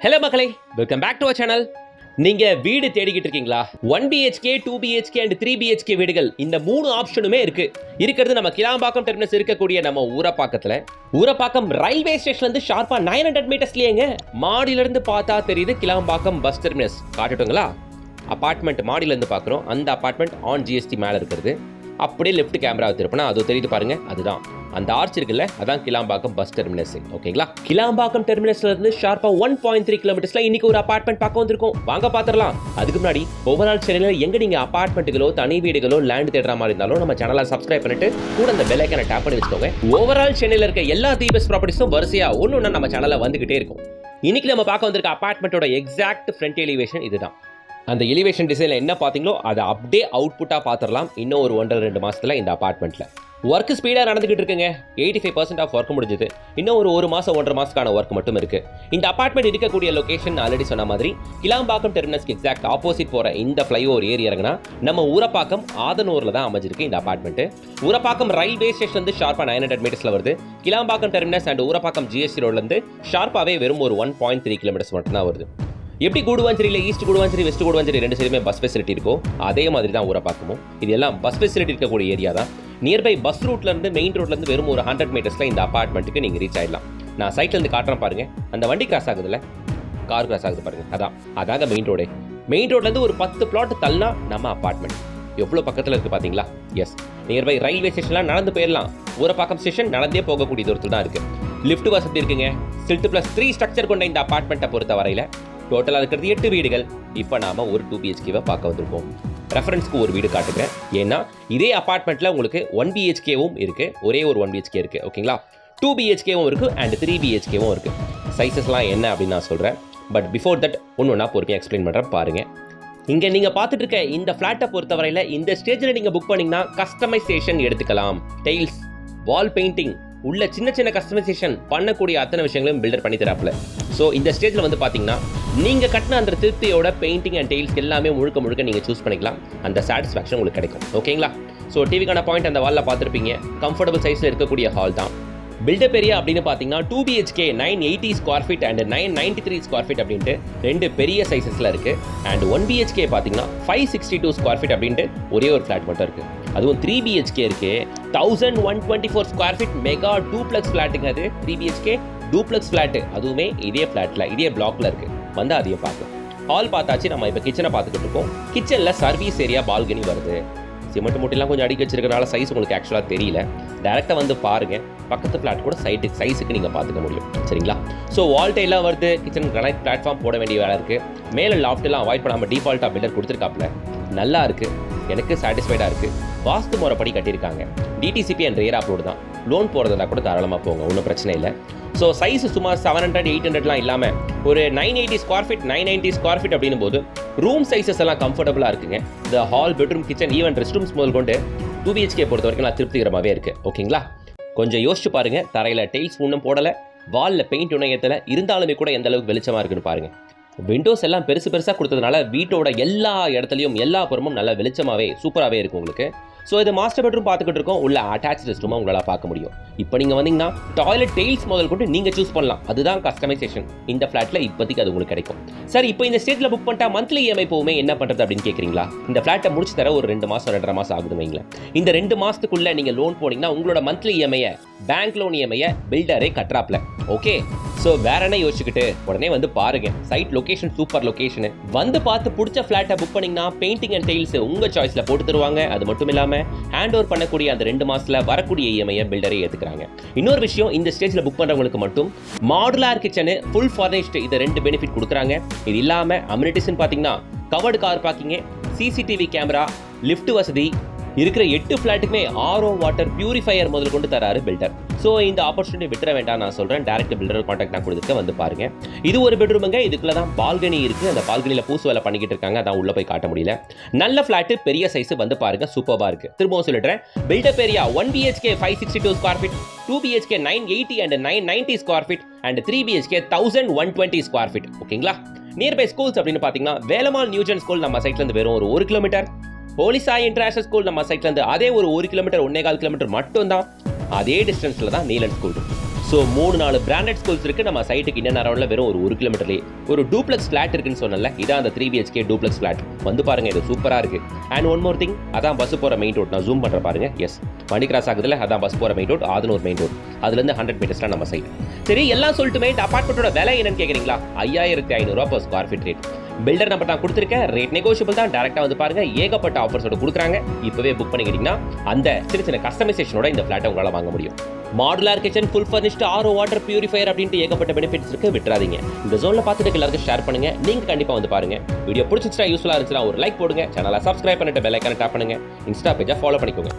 Hello மக்களே, welcome back to our channel. நீங்க வீடு தேடிக்கிட்டு இருக்கீங்களா? 1 BHK, 2 BHK அண்ட் 3 BHK வீடுகள் இந்த 3 ஆப்ஷனுமே இருக்கிறது நம்ம கிளாம்பாக்கம் டெர்மினஸ் இருக்கக்கூடிய நம்ம ஊரப்பாக்கம் ரயில்வே ஸ்டேஷன்ல இருந்து ஷார்ப்பா 900 மீட்டர்ஸ்லயேங்க. மாடியில இருந்து பார்த்தா தெரியுது கிளாம்பாக்கம் பஸ் டெர்மினஸ். காட்டட்டுங்களா? அபார்ட்மெண்ட் மாடியில இருந்து பார்க்குறோம். அந்த அபார்ட்மெண்ட் ஆன் GST மேலே இருக்கிறது. அப்படியே லெஃப்ட் கேமரா திருப்பினா அது தெரியுது பாருங்க. அதுதான் அந்த ஆர்ச் இருக்குல்ல, அதான் கிளாம்பாக்கம் பஸ் டெர்மினஸ். ஓகேங்களா? கிளாம்பாக்கம் டெர்மினஸ்ல இருந்து ஷார்ப்பா 1.3 கிலோமீட்டர்ஸ்ல இன்னைக்கு ஒரு அபார்ட்மெண்ட் பார்க்க வந்திருக்கோம். வாங்க பாத்துறலாம். அதுக்கு முன்னாடி ஓவரால் சேனல்ல எங்க நீங்க அபார்ட்மெண்ட்டுகளோ தனி வீடுகளோ லேண்ட் தேடுற மாதிரி இருந்தாலும் நம்ம சேனலை சப்ஸ்கிரைப் பண்ணிட்டு கூட அந்த பெல் ஐகானை டேப் பண்ணி வச்சுக்கோங்க. ஓவரால் சேனல்ல இருக்க எல்லா தீபஸ் ப்ராப்பர்ட்டிஸும் வரிசையா ஒன்னொன்னா நம்ம சேனல்ல வந்துகிட்டே இருக்கும். இன்னைக்கு நம்ம பார்க்க வந்திருக்க அபார்ட்மெண்ட்டோட எக்ஸாக்ட் ஃப்ரண்ட் எலிவேஷன் இதுதான். அந்த எலிவேஷன் டிசைனில் என்ன பார்த்தீங்களோ அதை அப்படியே அவுட்புட்டாக பார்த்துடலாம். இன்னும் ஒரு 1.5-2 மாதத்தில் இந்த அபார்ட்மெண்ட்டில் ஒர்க் ஸ்பீடாக நடந்துகிட்டு இருக்குங்க. 85% ஆஃப் ஒர்க் முடிஞ்சுது. இன்னும் ஒரு 1 மாதம் 1.5 மாதத்துக்கான ஒர்க் மட்டும் இருக்குது. இந்த அபார்ட்மெண்ட் இருக்கக்கூடிய லொகேஷன் ஆல்ரெடி சொன்ன மாதிரி கிளாம்பாக்கம் டெர்மினஸ்க்கு எக்ஸாக்ட் ஆப்போசிட் போகிற இந்த ஃப்ளைஓவர் ஏறி இறங்கினா நம்ம ஊரப்பாக்கம் ஆதனூரில் தான் அமைஞ்சிருக்கு இந்த அபார்ட்மெண்ட். ஊரப்பாக்கம் ரயில்வே ஸ்டேஷன் வந்து ஷார்ப்பா 900 மீட்டர்ஸில் வருது. Kilambakkam terminus and Urapakkam GST ரோட்லேருந்து ஷார்ப்பாகவே வெறும் ஒரு 1.3 கிலோமீட்டர்ஸ் மட்டும்தான் வருது. எப்படி கூடுவாஞ்சேரியில் ஈஸ்ட் கூடுவாஞ்சேரி வெஸ்ட் கூடுவாஞ்சேரி ரெண்டு சைடுமே பஸ் ஃபெசிலிட்டி இருக்கோ அதே மாதிரி தான் ஊரப்பாக்கமும். இது எல்லாம் பஸ் ஃபெசிலிட்டி இருக்கக்கூடிய ஏரியா தான். நியர்பை பஸ் ரூட்லேருந்து மெயின் ரோட்லேருந்து வெறும் ஒரு 100 மீட்டர்ஸில் இந்த அபார்ட்மெண்ட்டுக்கு நீங்கள் ரீச் ஆகிடலாம். நான் சைட்லேருந்து காட்டுறேன் பாருங்க. அந்த வண்டி கிராஸ் ஆகுதுல்ல, கார் கிராஸ் ஆகுது பாருங்க, அதாங்க மெயின் ரோடு. மெயின் ரோட்லேருந்து ஒரு 10 பிளாட் தள்ளனா நம்ம அபார்ட்மெண்ட். எவ்வளோ பக்கத்தில் இருக்குது பார்த்தீங்களா? எஸ், நியர்பை ரயில்வே ஸ்டேஷன்லாம் நடந்து போயிடலாம். ஊரப்பாக்கம் ஸ்டேஷன் நடந்தே போகக்கூடிய தூரத்தில் தான் இருக்குது. லிஃப்ட் வசதி இருக்குங்க. சில்ட் +3 ஸ்ட்ரக்சர் கொண்ட இந்த அபார்ட்மெண்ட்டை பொறுத்த வரையில் டோட்டலாக இருக்கிறது 8 வீடுகள். இப்போ நாம ஒரு 2 BHKவை பார்க்க வந்திருக்கோம். ரெஃபரன்ஸ்க்கு ஒரு வீடு காட்டுகிறேன். ஏன்னா இதே அபார்ட்மெண்ட்டில் உங்களுக்கு 1 BHKவும் இருக்குது. ஒரே ஒரு 1 BHK இருக்குது. ஓகேங்களா? 2 BHKவும் இருக்குது அண்ட் 3 BHKவும் இருக்குது. சைஸஸ்லாம் என்ன அப்படின்னு நான் சொல்கிறேன். பட் பிஃபோர் தட் ஒன்று நான் பொறுமையாக எக்ஸ்பிளைன் பண்ணுறேன் பாருங்கள். இங்கே நீங்கள் பார்த்துட்டு இருக்க இந்த ஃப்ளாட்டை பொறுத்தவரையில் இந்த ஸ்டேஜில் நீங்கள் புக் பண்ணிங்கன்னா கஸ்டமைசேஷன் எடுத்துக்கலாம். டெய்ல்ஸ், வால் பெயிண்டிங் உள்ள சின்ன சின்ன கஸ்டமைசேஷன் பண்ணக்கூடிய அத்தனை விஷயங்களையும் பில்டர் பண்ணி தராப்புல. ஸோ இந்த ஸ்டேஜில் வந்து பார்த்தீங்கன்னா நீங்கள் கட்டின அந்த திருப்தியோட பெயிண்டிங் அண்ட் டெய்ல்ஸ் எல்லாமே முழுக்க நீங்கள் சூஸ் பண்ணிக்கலாம். அந்த சாட்டிஸ்ஃபேக்ஷன் உங்களுக்கு கிடைக்கும். ஓகேங்களா? ஸோ டிவிக்கான பாயிண்ட் அந்த வாலில் பார்த்துருப்பீங்க. கம்ஃபர்டபுள் சைஸில் இருக்கக்கூடிய ஹால் தான். பில்டப் ஏரியா அப்படின்னு பார்த்தீங்கன்னா 2 BHK 980 square feet and 993 square feet அப்படின்ட்டு ரெண்டு பெரிய சைஸஸில் இருக்குது. அண்ட் 1 BHK பார்த்தீங்கன்னா 562 ஸ்கொயர் ஃபீட் அப்படின்ட்டு ஒரே ஒரு ஃப்ளாட் மட்டும் இருக்குது. அதுவும் 3 BHK இருக்குது. 1124 ஸ்கொயர் ஃபீட் மெகா டூப்ளெக்ஸ் ஃப்ளாட்டுங்க. அது 3 BHK டூப்ளெக்ஸ் ஃப்ளாட்டு. அதுவுமே இதே ஃப்ளாட்டில் இதே பிளாக்ல இருக்குது. வந்து அதையும் பார்க்கலாம். ஹால் பார்த்தாச்சு. நம்ம இப்போ கிச்சனை பார்த்துக்கிட்டு இருக்கோம். கிச்சனில் சர்வீஸ் ஏரியா பால்கனி வருது. சிமெண்ட் மூட்டைலாம் கொஞ்சம் அடிக்க வச்சிருக்கிறனால சைஸ் உங்களுக்கு ஆக்சுவலாக தெரியல. டேரெக்டாக வந்து பாருங்கள். பக்கத்து ஃப்ளாட் கூட சைஸுக்கு நீங்கள் பார்த்துக்க முடியும். சரிங்களா? ஸோ வால்டைலாம் வருது. கிச்சன் கிரானைட் பிளாட்ஃபார்ம் போட வேண்டிய வேலை இருக்குது. மேலே லாஃப்ட்லாம் அவாய்ட் பண்ணாமல் டிஃபால்ட்டாக பில்டர் கொடுத்துருக்காப்புல. நல்லா இருக்குது. எனக்கு சாட்டிஸ்ஃபைடாக இருக்குது. வாஸ்து முறைப்படி கட்டியிருக்காங்க. DTCP அண்ட் ரேர் அப்லோடு தான். லோன் போகிறதா கூட தாராளமாக போங்க, ஒன்றும் பிரச்சனை இல்லை. ஸோ சைஸ் சும்மா 700, 800லாம் இல்லாமல் ஒரு 980 ஸ்கொயர் ஃபீட் 990 ஸ்கொயர் ஃபீட் அப்படின்னும் போது ரூம் சைஸஸ் எல்லாம் கம்ஃபர்டபுளாக இருக்குங்க. இந்த hall, bedroom, kitchen, even rest rooms முதல் கொண்டு 2 BHK பொறுத்த வரைக்கும் நான் திருப்திகரமாகவே இருக்குது. ஓகேங்களா? கொஞ்சம் யோசிச்சு பாருங்கள். தரையில் டெய்ல்ஸ் ஒன்றும் போடலை, வாலில் பெயிண்ட் ஒன்றும் ஏற்றலை, இருந்தாலுமே கூட எந்த அளவுக்கு வெளிச்சமாக இருக்குன்னு பாருங்கள். விண்டோஸ் எல்லாம் பெருசாக கொடுத்ததுனால வீட்டோட எல்லா இடத்துலையும் எல்லா புறமும் நல்லா வெளிச்சமாகவே சூப்பராகவே இருக்கும் உங்களுக்கு. ஸோ இது மாஸ்டர் பெட்ரூம் பார்த்துக்கிட்டு இருக்கோம். உள்ள அட்டாச் ரெஸ்ட் ரூமாக உங்களால் பார்க்க முடியும். இப்போ நீங்கள் வந்தீங்கன்னா டாய்லெட் டெய்ல்ஸ் முதல் கொண்டு நீங்கள் சூஸ் பண்ணலாம். அதுதான் கஸ்டமைசேஷன். இந்த ஃப்ளாட்டில் இப்போதைக்கு அது உங்களுக்கு கிடைக்கும். சார், இப்போ இந்த ஸ்டேஜில் புக் பண்ணிட்டா மந்த்லி EMI போகுமே, என்ன பண்ணுறது அப்படின்னு கேட்குறீங்களா? இந்த ஃப்ளாட்டை முடிச்சு தர ஒரு 2 மாதம் 2.5 மாதம் ஆகுது வைங்களேன். இந்த 2 மாதத்துக்குள்ளே நீங்கள் லோன் போனீங்கன்னா உங்களோட monthly EMI bank loan EMI பில்டரே கட்டுறாப்ல. ஓகே? ஸோ வேற என்ன யோசிச்சுக்கிட்டு உடனே வந்து பாருங்க. Site location super location. வந்து பார்த்து பிடிச்ச ஃப்ளாட்டை புக் பண்ணிங்கன்னா பெயிண்டிங் அண்ட் டெய்ல்ஸ் உங்கள் சாய்ஸில் போட்டு தருவாங்க. அது மட்டும் இல்லாமல் ஹேண்ட் ஓவர் பண்ணக்கூடிய அந்த 2 மாதத்தில் வரக்கூடிய EMI பில்டரே ஏற்றுக்கிறாங்க. இன்னொரு விஷயம், இந்த ஸ்டேஜில் புக் பண்ணுறவங்களுக்கு மட்டும் மாடுலார் கிச்சனு ஃபுல் ஃபர்னிஷ்டு இது 2 பெனிஃபிட் கொடுக்குறாங்க. இது இல்லாமல் அம்யூனிட்டிஸ்ன்னு பார்த்தீங்கன்னா covered car parking, CCTV camera, lift வசதி இருக்கிற 8 ஃப்ளாட்டுக்குமே RO வாட்டர் பியூரிஃபையர் முதல் கொண்டு தராரு பில்டர். ஸோ இந்த ஆப்பர்ச்சுனிட்டி விட்டுற வேண்டாம் நான் சொல்கிறேன். டேரக்ட் பில்டர் கான்டாக்ட் நான் கொடுத்துட்டு வந்து பாருங்க. இது ஒரு பெட்ரூமுங்க. இதுக்குள்ள தான் பால்கனி இருக்குது. அந்த பால்கனியில் பூசு வேலை பண்ணிக்கிட்டு இருக்காங்க. அதான் உள்ளே போய் காட்ட முடியல. நல்ல ஃப்ளாட்டு, பெரிய சைஸ். வந்து பாருங்க, சூப்பராக இருக்குது. திரும்பவும் சொல்லிடுறேன். Built up area 1 BHK 562 square feet, 2 BHK 980 and 990 square feet and 3 BHK 1120 square feet. ஓகேங்களா? நியர்பை ஸ்கூல்ஸ் அப்படின்னு பார்த்தீங்கன்னா வேலம்மாள் நியூஜன் ஸ்கூல் நம்ம சைட்லேருந்து வெறும் ஒரு 1 கிலோமீட்டர். போலிசாய் இன்டர்நேஷனல் ஸ்கூல் நம்ம சைட்லேருந்து அதே ஒரு 1 கிலோமீட்டர் 1.25 கிலோமீட்டர் மட்டும் தான். அதே டிஸ்டன்ஸில் தான் Neelan school. So 3-4 branded schools இருக்கு நம்ம சைட்டுக்கு இன்னும் அரௌண்டில் வெறும் ஒரு 1 கிலோமீட்டர்லேயே. ஒரு டூப்ளெக்ஸ் ஃபிளாட் இருக்குன்னு சொன்னல, இதான் அந்த 3 BHK டூப்ளெக்ஸ் ஃபிளாட். வந்து பாருங்க, இது சூப்பராக இருக்கு. அண்ட் ஒன் மோர் திங், அதான் பஸ் போகிற மெயின் ரோட். நான் ஜூம் பண்ணுற பாருங்க. எஸ், வண்டி கிராஸ் ஆகுதுல, அதான் பஸ் போகிற main road. Adhanur main road. அதுலேருந்து 100 மீட்டர்ஸ்லாம் நம்ம சைட். சரி, எல்லாம் சொல்லிட்டுமே இந்த அப்பார்ட்மெண்ட்டோட விலை என்னன்னு கேட்குறீங்களா? 5500 per square feet rate. Builder number நான் கொடுத்துருக்கேன். ரேட் நெகோஷியபிள் தான். டேரக்டாக வந்து பாருங்க, ஏகப்பட்ட ஆஃபர்ஸோட கொடுக்குறாங்க. இப்போவே புக் பண்ணிக்கிட்டீங்கன்னா அந்த சின்ன சின்ன கஸ்டமைசேஷனோட இந்த ஃபிளாட்டை உங்களால் வாங்க முடியும். Modular kitchen, full furnished, RO water purifier அப்படின்ட்டு ஏகப்பட்ட பெனிஃபிட்ஸ் இருக்கு. விட்டுறாதீங்க. இந்த ஜோனில் பார்த்துட்டு எல்லாருக்கும் ஷேர் பண்ணுங்க. நீங்க கண்டிப்பா வந்து பாருங்க. வீடியோ பிடிச்சிருச்சா, யூஸ்ஃபுல்லாக இருந்துச்சுன்னா ஒரு லைக் போடுங்க. சேனலை சப்ஸ்கிரைப் பண்ணிட்டு பெல் ஐக்கானை டாப் பண்ணுங்க. இன்ஸ்டா பேஜை ஃபாலோ பண்ணிக்கோங்க.